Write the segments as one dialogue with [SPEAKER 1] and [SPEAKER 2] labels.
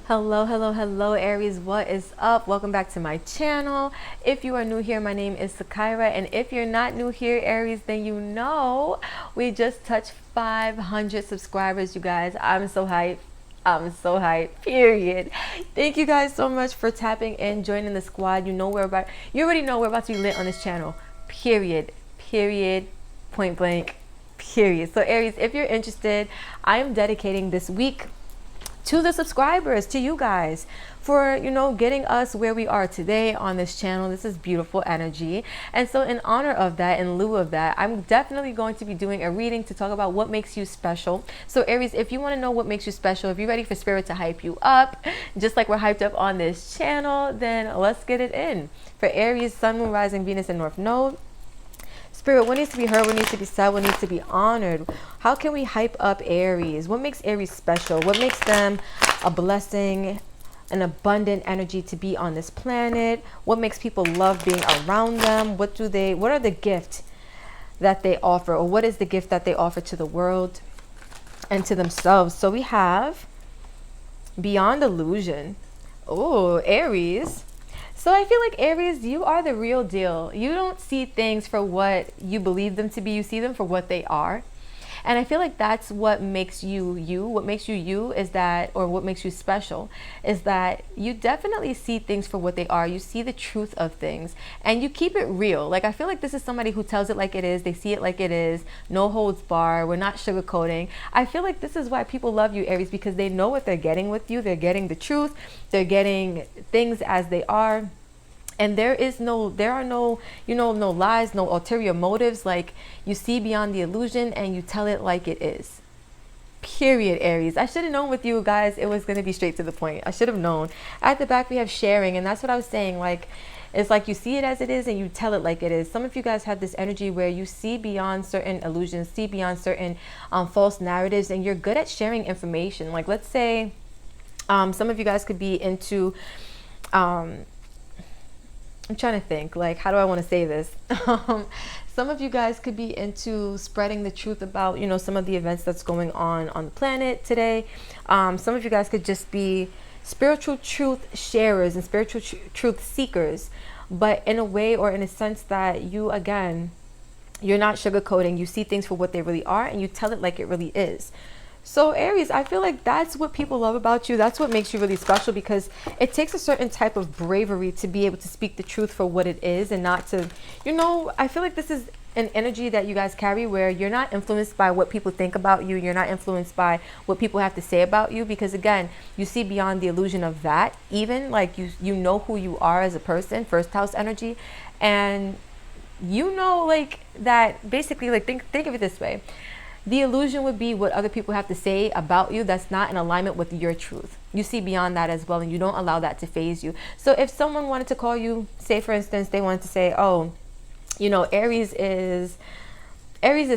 [SPEAKER 1] Hello, hello, hello, Aries. What is up? Welcome back to my channel. If you are new here, my name is Sakira. And if you're not new here, Aries, then you know we just touched 500 subscribers, you guys. I'm so hyped. I'm so hyped, period. Thank you guys so much for tapping in, joining the squad. You already know we're about to be lit on this channel, period, point blank, period. So Aries, if you're interested, I am dedicating this week to the subscribers, to you guys, for getting us where we are today on this channel. This is beautiful energy, and so in honor of that, in lieu of that, I'm definitely going to be doing a reading to talk about what makes you special. So Aries, if you want to know what makes you special, if you're ready for spirit to hype you up just like we're hyped up on this channel, then let's get it in. For Aries, Sun, Moon, Rising, Venus, and North Node. Spirit, what needs to be heard, what needs to be said, what needs to be honored? How can we hype up Aries? What makes Aries special? What makes them a blessing, an abundant energy to be on this planet? What makes people love being around them? What are the gifts that they offer, or what is the gift that they offer to the world and to themselves? So we have Beyond Illusion. Oh, Aries. So I feel like Aries, you are the real deal. You don't see things for what you believe them to be. You see them for what they are. And I feel like that's what makes you you. What makes you you is that, or what makes you special, is that you definitely see things for what they are. You see the truth of things and you keep it real. Like, I feel like this is somebody who tells it like it is. They see it like it is. No holds bar. We're not sugarcoating. I feel like this is why people love you, Aries, because they know what they're getting with you. They're getting the truth. They're getting things as they are. And there are no, no lies, no ulterior motives. Like, you see beyond the illusion and you tell it like it is. Period, Aries. I should have known with you guys it was going to be straight to the point. I should have known. At the back we have sharing, and that's what I was saying. Like, it's like you see it as it is and you tell it like it is. Some of you guys have this energy where you see beyond certain illusions, see beyond certain false narratives, and you're good at sharing information. Like, let's say some of you guys could be into I'm trying to think, like, how do I want to say this? Some of you guys could be into spreading the truth about, some of the events that's going on the planet today. Some of you guys could just be spiritual truth sharers and spiritual truth seekers, but in a way or in a sense that you, again, you're not sugarcoating. You see things for what they really are and you tell it like it really is. So Aries, I feel like that's what people love about you. That's what makes you really special, because it takes a certain type of bravery to be able to speak the truth for what it is and not to, I feel like this is an energy that you guys carry where you're not influenced by what people think about you. You're not influenced by what people have to say about you, because again, you see beyond the illusion of that. Even like you know who you are as a person, first house energy, and like that basically, like think of it this way. The illusion would be what other people have to say about you that's not in alignment with your truth. You see beyond that as well, and you don't allow that to phase you. So if someone wanted to call you, say for instance, they wanted to say, oh, Aries is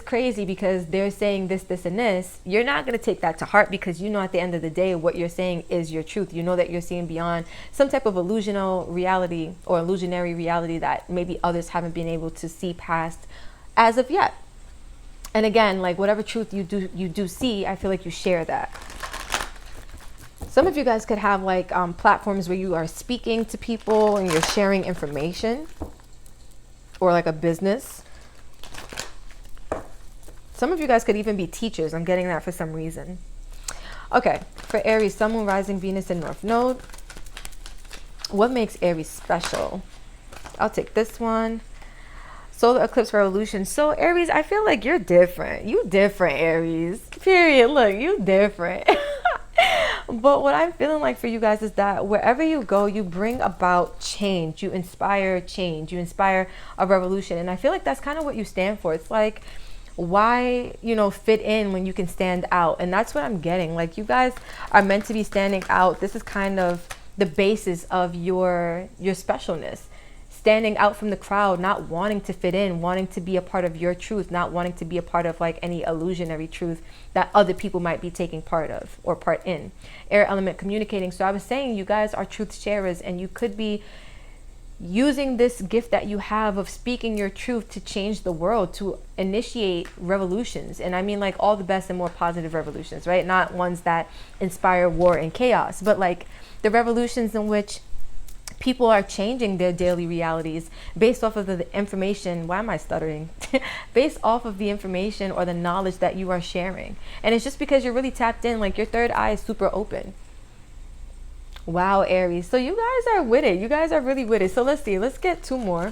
[SPEAKER 1] crazy because they're saying this, this, and this, you're not going to take that to heart, because at the end of the day, what you're saying is your truth. You know that you're seeing beyond some type of illusional reality or illusionary reality that maybe others haven't been able to see past as of yet. And again, like, whatever truth you do see, I feel like you share that. Some of you guys could have like platforms where you are speaking to people and you're sharing information, or like a business. Some of you guys could even be teachers. I'm getting that for some reason. Okay, for Aries, Sun, Moon, Rising, Venus, and North Node. What makes Aries special? I'll take this one. Solar eclipse revolution. So Aries, I feel like you're different. You different, Aries. Period. Look, you different. But what I'm feeling like for you guys is that wherever you go, you bring about change. You inspire change. You inspire a revolution. And I feel like that's kind of what you stand for. It's like, why, fit in when you can stand out? And that's what I'm getting. Like, you guys are meant to be standing out. This is kind of the basis of your specialness. Standing out from the crowd, not wanting to fit in, wanting to be a part of your truth, not wanting to be a part of like any illusionary truth that other people might be taking part of or part in. Air element communicating. So I was saying, you guys are truth sharers, and you could be using this gift that you have of speaking your truth to change the world, to initiate revolutions. And I mean like all the best and more positive revolutions, right? Not ones that inspire war and chaos, but like the revolutions in which people are changing their daily realities based off of the information. Why am I stuttering? Based off of the information or the knowledge that you are sharing. And it's just because you're really tapped in, like your third eye is super open. Wow, Aries. So you guys are with it. You guys are really with it. So let's see. Let's get two more.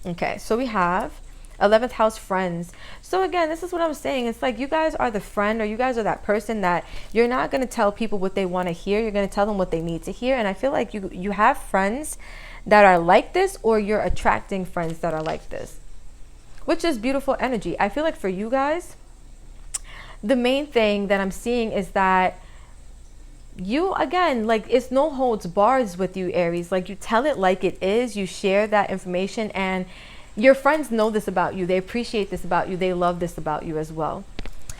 [SPEAKER 1] Okay, so we have 11th house friends. So again, this is what I was saying. It's like you guys are the friend, or you guys are that person that you're not going to tell people what they want to hear. You're going to tell them what they need to hear. And I feel like you have friends that are like this, or you're attracting friends that are like this, which is beautiful energy. I feel like for you guys, the main thing that I'm seeing is that you, again, like it's no holds bars with you, Aries. Like you tell it like it is. You share that information, and your friends know this about you. They appreciate this about you. They love this about you as well.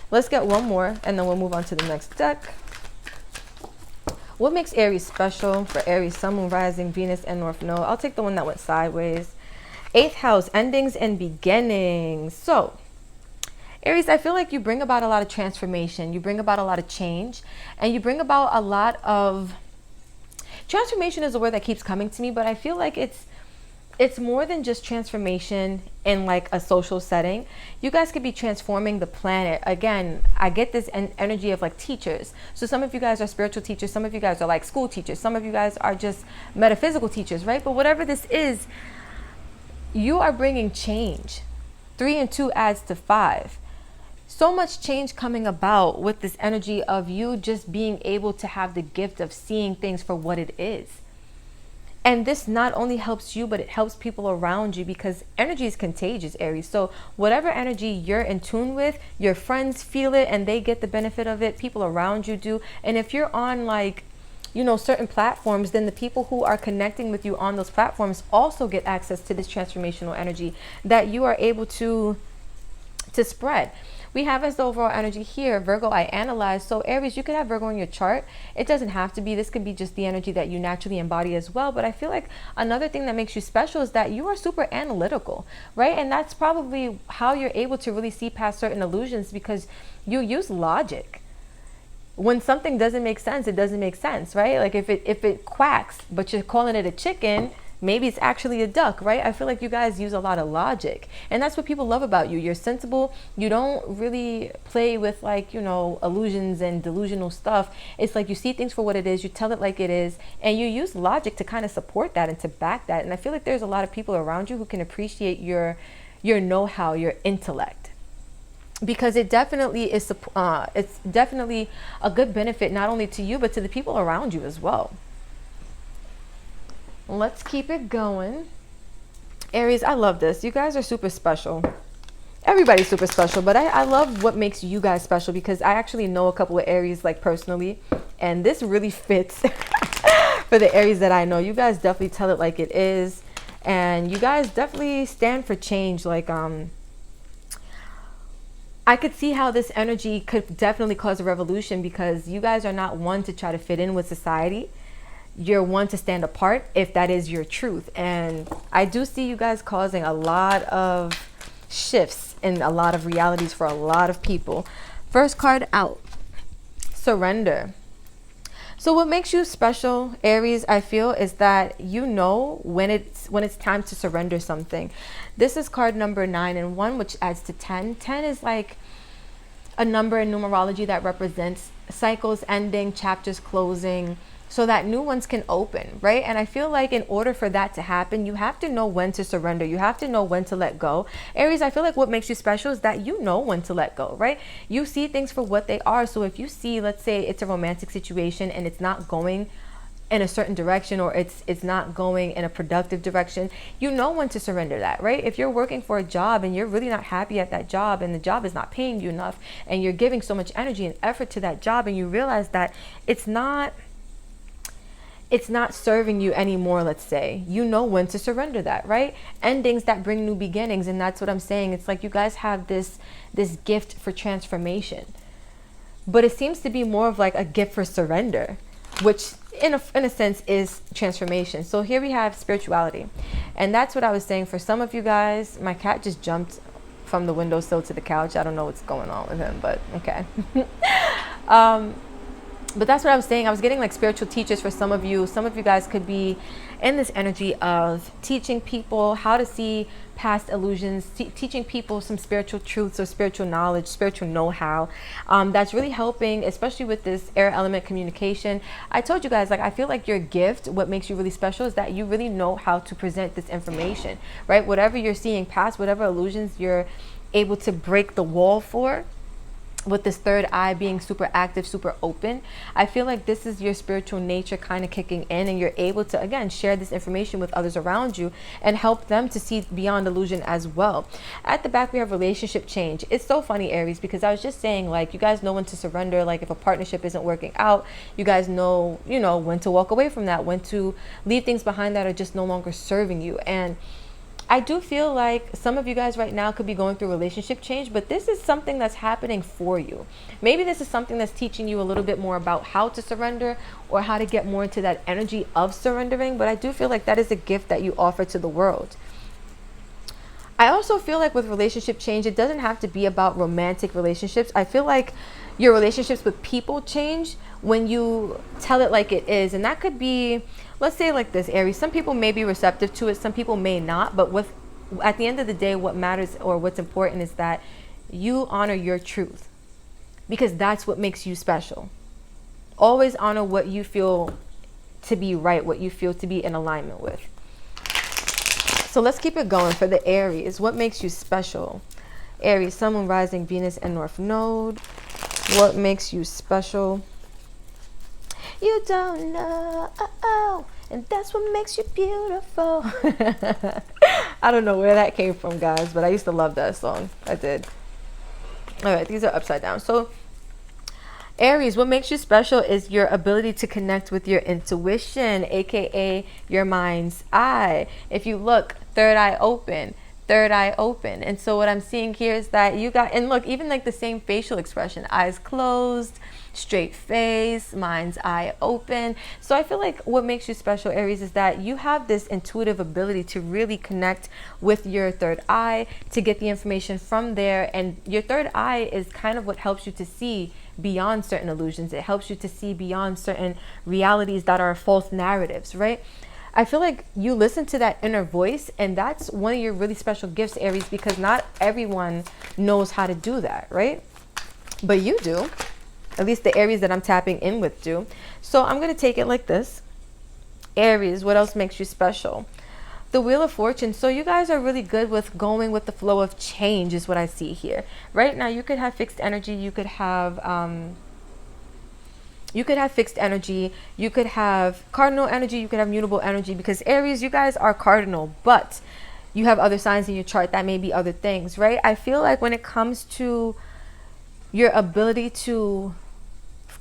[SPEAKER 1] Let's get one more, and then we'll move on to the next deck. What makes Aries special? For Aries, Sun, Moon, Rising, Venus, and North Node. I'll take the one that went sideways. 8th house, endings and beginnings. So Aries, I feel like you bring about a lot of transformation. You bring about a lot of change, and you bring about a lot of transformation is a word that keeps coming to me, but I feel like it's more than just transformation in like a social setting. You guys could be transforming the planet. Again, I get this energy of like teachers. So some of you guys are spiritual teachers. Some of you guys are like school teachers. Some of you guys are just metaphysical teachers, right? But whatever this is, you are bringing change. 3 and 2 adds to 5. So much change coming about with this energy of you just being able to have the gift of seeing things for what it is. And this not only helps you, but it helps people around you, because energy is contagious, Aries. So whatever energy you're in tune with, your friends feel it and they get the benefit of it. People around you do. And if you're on like, you know, certain platforms, then the people who are connecting with you on those platforms also get access to this transformational energy that you are able to spread. We have as the overall energy here, Virgo, I analyze. So Aries, you could have Virgo in your chart. It doesn't have to be. This could be just the energy that you naturally embody as well. But I feel like another thing that makes you special is that you are super analytical, right? And that's probably how you're able to really see past certain illusions, because you use logic. When something doesn't make sense, it doesn't make sense, right? Like if it quacks, but you're calling it a chicken, maybe it's actually a duck, right? I feel like you guys use a lot of logic, and that's what people love about you. You're sensible. You don't really play with like, you know, illusions and delusional stuff. It's like you see things for what it is, you tell it like it is, and you use logic to kind of support that and to back that. And I feel like there's a lot of people around you who can appreciate your know-how, your intellect, because it definitely is it's definitely a good benefit not only to you but to the people around you as well. Let's keep it going. Aries, I love this. You guys are super special. Everybody's super special, but I love what makes you guys special, because I actually know a couple of Aries like personally, and this really fits for the Aries that I know. You guys definitely tell it like it is, and you guys definitely stand for change. Like I could see how this energy could definitely cause a revolution, because you guys are not one to try to fit in with society. You're one to stand apart if that is your truth. And I do see you guys causing a lot of shifts in a lot of realities for a lot of people. First card out, surrender. So what makes you special, Aries, I feel, is that you know when it's time to surrender something. This is card number 9 and 1, which adds to 10. 10 is like a number in numerology that represents cycles ending, chapters closing, so that new ones can open, right? And I feel like in order for that to happen, you have to know when to surrender. You have to know when to let go. Aries, I feel like what makes you special is that you know when to let go, right? You see things for what they are. So if you see, let's say it's a romantic situation and it's not going in a certain direction, or it's not going in a productive direction, you know when to surrender that, right? If you're working for a job and you're really not happy at that job, and the job is not paying you enough, and you're giving so much energy and effort to that job, and you realize that it's not serving you anymore, let's say, you know when to surrender that, right? Endings that bring new beginnings. And that's what I'm saying. It's like you guys have this gift for transformation, but it seems to be more of like a gift for surrender, which in a sense, is transformation. So here we have spirituality. And that's what I was saying for some of you guys. My cat just jumped from the windowsill to the couch. I don't know what's going on with him, but okay. But that's what I was saying. I was getting like spiritual teachers for some of you. Some of you guys could be in this energy of teaching people how to see past illusions, teaching people some spiritual truths or spiritual knowledge, spiritual know-how. That's really helping, especially with this air element communication. I told you guys, like, I feel like your gift, what makes you really special is that you really know how to present this information, right? Whatever you're seeing past, whatever illusions you're able to break the wall for, with this third eye being super active, super open, I feel like this is your spiritual nature kind of kicking in, and you're able to, again, share this information with others around you and help them to see beyond illusion as well. At the back, we have relationship change. It's so funny, Aries, because I was just saying, like, you guys know when to surrender. Like, if a partnership isn't working out, you guys know, you know, when to walk away from that, when to leave things behind that are just no longer serving you. And I do feel like some of you guys right now could be going through relationship change, but this is something that's happening for you. Maybe this is something that's teaching you a little bit more about how to surrender or how to get more into that energy of surrendering. But I do feel like that is a gift that you offer to the world. I also feel like with relationship change, it doesn't have to be about romantic relationships. I feel like your relationships with people change when you tell it like it is. And that could be, let's say like this, Aries. Some people may be receptive to it, some people may not. But at the end of the day, what matters or what's important is that you honor your truth, because that's what makes you special. Always honor what you feel to be right, what you feel to be in alignment with. So let's keep it going for the Aries. What makes you special? Aries, Sun, Moon, Rising, Venus, and North Node. What makes you special? You don't know, and that's what makes you beautiful. I don't know where that came from, guys, but I used to love that song. I did. All right, these are upside down. So Aries, what makes you special is your ability to connect with your intuition, aka your mind's eye. If you look, third eye open, third eye open. And so what I'm seeing here is that you got, and look, even like the same facial expression, eyes closed, straight face, mind's eye open. So I feel like what makes you special, Aries, is that you have this intuitive ability to really connect with your third eye, to get the information from there. And your third eye is kind of what helps you to see beyond certain illusions. It helps you to see beyond certain realities that are false narratives, right? I feel like you listen to that inner voice, and that's one of your really special gifts, Aries, because not everyone knows how to do that, right? But you do. At least the Aries that I'm tapping in with do. So I'm going to take it like this. Aries, what else makes you special? The Wheel of Fortune. So you guys are really good with going with the flow of change is what I see here. Right now, you could have fixed energy. You could have fixed energy. You could have cardinal energy. You could have mutable energy, because Aries, you guys are cardinal, but you have other signs in your chart that may be other things, right? I feel like when it comes to your ability to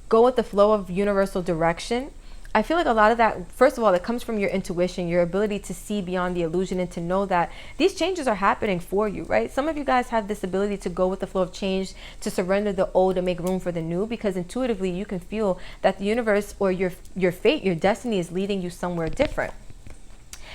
[SPEAKER 1] go with the flow of universal direction, I feel like a lot of that, first of all, it comes from your intuition, your ability to see beyond the illusion and to know that these changes are happening for you, right? Some of you guys have this ability to go with the flow of change, to surrender the old and make room for the new, because intuitively you can feel that the universe or your fate, your destiny is leading you somewhere different.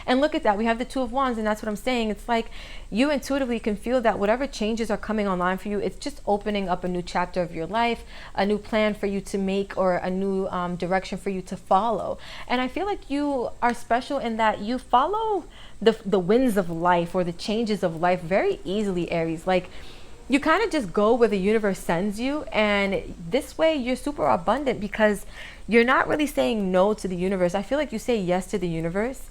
[SPEAKER 1] And look at that, we have the Two of Wands, and that's what I'm saying. It's like you intuitively can feel that whatever changes are coming online for you, it's just opening up a new chapter of your life, a new plan for you to make, or a new direction for you to follow. And I feel like you are special in that you follow the winds of life or the changes of life very easily, Aries. Like, you kind of just go where the universe sends you, and this way you're super abundant because you're not really saying no to the universe. I feel like you say yes to the universe,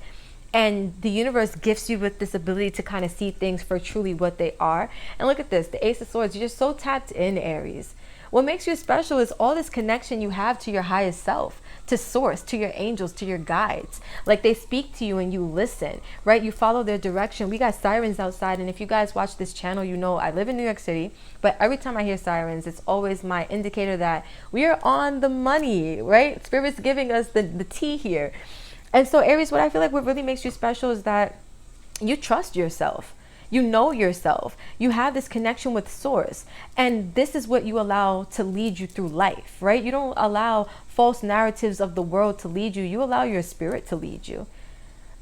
[SPEAKER 1] and the universe gifts you with this ability to kind of see things for truly what they are. And look at this, the Ace of Swords. You're just so tapped in, Aries. What makes you special is all this connection you have to your highest self, to source, to your angels, to your guides. Like, they speak to you and you listen, right? You follow their direction. We got sirens outside, and if you guys watch this channel, you know I live in New York City, but every time I hear sirens, it's always my indicator that we are on the money, right? Spirit's giving us the tea here. And so, Aries, what I feel like what really makes you special is that you trust yourself. You know yourself. You have this connection with source. And this is what you allow to lead you through life, right? You don't allow false narratives of the world to lead you. You allow your spirit to lead you.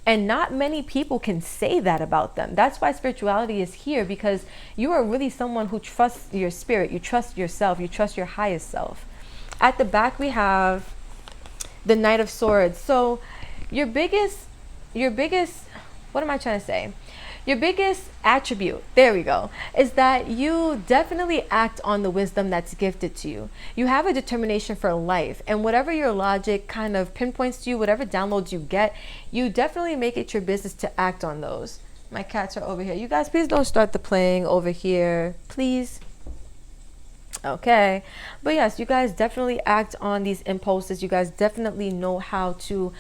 [SPEAKER 1] And not many people can say that about them. That's why spirituality is here, because you are really someone who trusts your spirit. You trust yourself. You trust your highest self. At the back, we have the Knight of Swords. So your biggest, what am I trying to say? Your biggest attribute, there we go, is that you definitely act on the wisdom that's gifted to you. You have a determination for life, and whatever your logic kind of pinpoints to you, whatever downloads you get, you definitely make it your business to act on those. My cats are over here. You guys, please don't start the playing over here, please. Okay. But yes, you guys definitely act on these impulses. You guys definitely know how to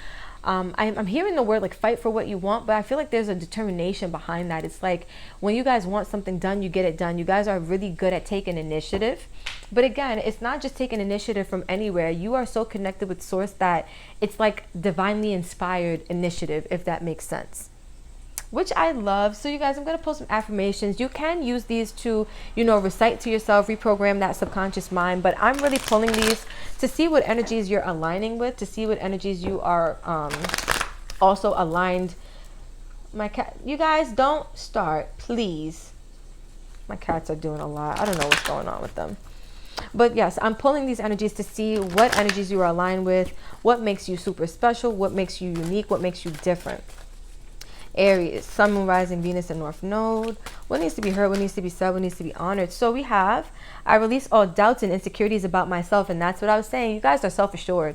[SPEAKER 1] I'm hearing the word like fight for what you want, but I feel like there's a determination behind that. It's like when you guys want something done, you get it done. You guys are really good at taking initiative. But again, it's not just taking initiative from anywhere. You are so connected with source that it's like divinely inspired initiative, if that makes sense, which I love. So you guys, I'm going to post some affirmations. You can use these to, recite to yourself, reprogram that subconscious mind. But I'm really pulling these to see what energies you're aligning with, to see what energies you are also aligned. My cat, you guys don't start, please. My cats are doing a lot. I don't know what's going on with them. But yes, I'm pulling these energies to see what energies you are aligned with, what makes you super special, what makes you unique, what makes you different. Aries, Sun, Moon, Rising, Venus, and North Node. What needs to be heard? What needs to be said? What needs to be honored? So we have, I release all doubts and insecurities about myself. And that's what I was saying. You guys are self-assured.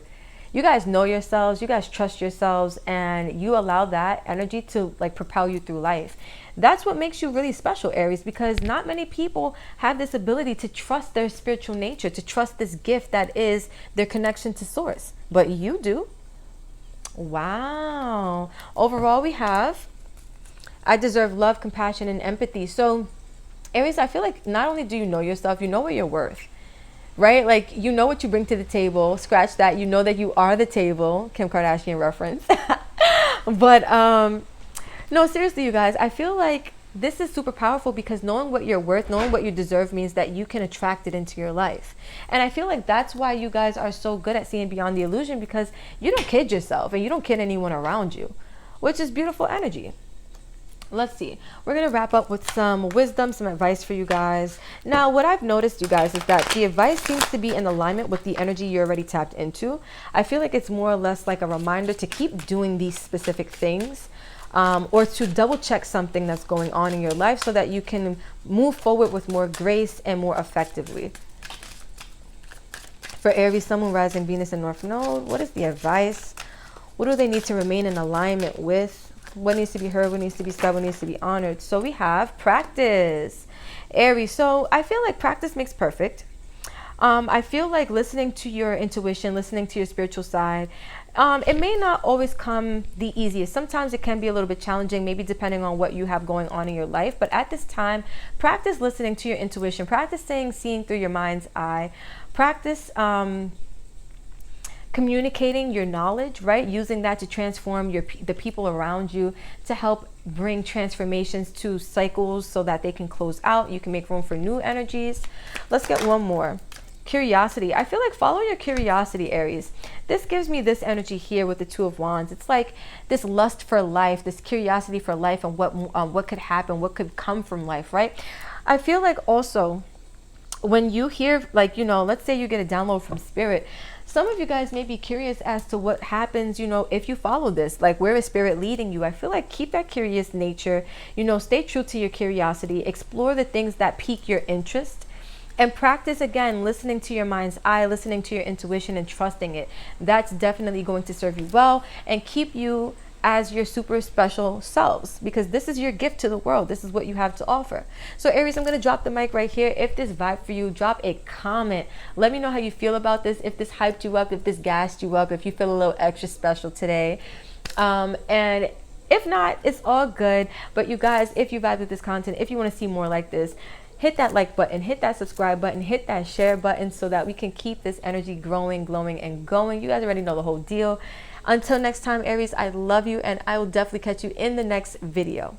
[SPEAKER 1] You guys know yourselves. You guys trust yourselves. And you allow that energy to like propel you through life. That's what makes you really special, Aries, because not many people have this ability to trust their spiritual nature, to trust this gift that is their connection to source. But you do. Wow. Overall, we have, I deserve love, compassion, and empathy. So Aries, I feel like not only do you know yourself, you know what you're worth, right? Like, you know what you bring to the table. Scratch that. You know that you are the table. Kim Kardashian reference. But no, seriously, you guys, I feel like this is super powerful because knowing what you're worth, knowing what you deserve means that you can attract it into your life. And I feel like that's why you guys are so good at seeing beyond the illusion, because you don't kid yourself and you don't kid anyone around you, which is beautiful energy. Let's see. We're going to wrap up with some wisdom, some advice for you guys. Now, what I've noticed, you guys, is that the advice seems to be in alignment with the energy you're already tapped into. I feel like it's more or less like a reminder to keep doing these specific things. Or to double check something that's going on in your life so that you can move forward with more grace and more effectively. For Aries, Sun, Moon, Rising, Venus, and North Node, what is the advice? What do they need to remain in alignment with? What needs to be heard? What needs to be said? What needs to be honored? So we have practice. Aries, so I feel like practice makes perfect. I feel like listening to your intuition, listening to your spiritual side, it may not always come the easiest. Sometimes it can be a little bit challenging, maybe depending on what you have going on in your life. But at this time, practice listening to your intuition, practicing seeing through your mind's eye, practice communicating your knowledge, right? Using that to transform the people around you, to help bring transformations to cycles so that they can close out. You can make room for new energies. Let's get one more. Curiosity. I feel like follow your curiosity, Aries. This gives me this energy here with the Two of Wands. It's like this lust for life, this curiosity for life and what could happen, what could come from life, right? I feel like also when you hear, like, let's say you get a download from spirit, some of you guys may be curious as to what happens, if you follow this, like where is spirit leading you? I feel like keep that curious nature, stay true to your curiosity, explore the things that pique your interest. And practice, again, listening to your mind's eye, listening to your intuition and trusting it. That's definitely going to serve you well and keep you as your super special selves, because this is your gift to the world. This is what you have to offer. So Aries, I'm going to drop the mic right here. If this vibed for you, drop a comment. Let me know how you feel about this. If this hyped you up, if this gassed you up, if you feel a little extra special today. And if not, it's all good. But you guys, if you vibe with this content, if you want to see more like this, hit that like button, hit that subscribe button, hit that share button so that we can keep this energy growing, glowing, and going. You guys already know the whole deal. Until next time, Aries, I love you, and I will definitely catch you in the next video.